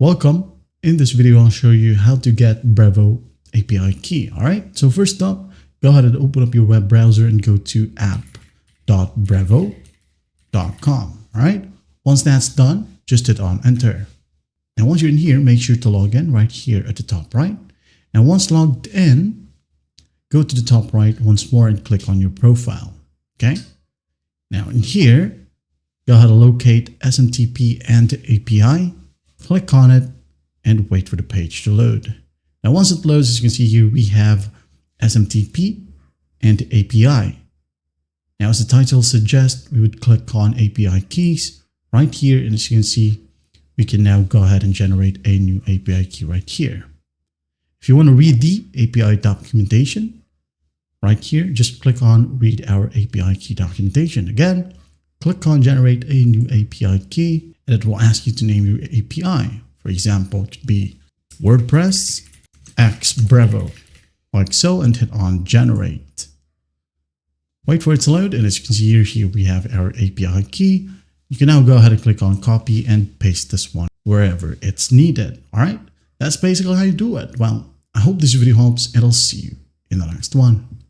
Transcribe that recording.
Welcome. In this video, I'll show you how to get BREVO API key. All right. So first up, go ahead and open up your web browser and go to app.brevo.com. All right. Once that's done, just hit on enter. Now, once you're in here, make sure to log in right here at the top right. Now, once logged in, go to the top right once more and click on your profile. Okay. Now in here, go ahead and locate SMTP and API, click on it and wait for the page to load. Now, once it loads, as you can see here, we have SMTP and API. Now, as the title suggests, we would click on API keys right here. And as you can see, we can now go ahead and generate a new API key right here. If you want to read the API documentation right here, just click on read our API key documentation. Again, click on generate a new API key and it will ask you to name your API. For example, it could be WordPress x BREVO, like so, and hit on generate. Wait for it to load, and as you can see here we have our API key. You can now go ahead and click on copy and paste this one wherever it's needed. All right, that's basically how you do it. Well, I hope this video helps, and I'll see you in the next one.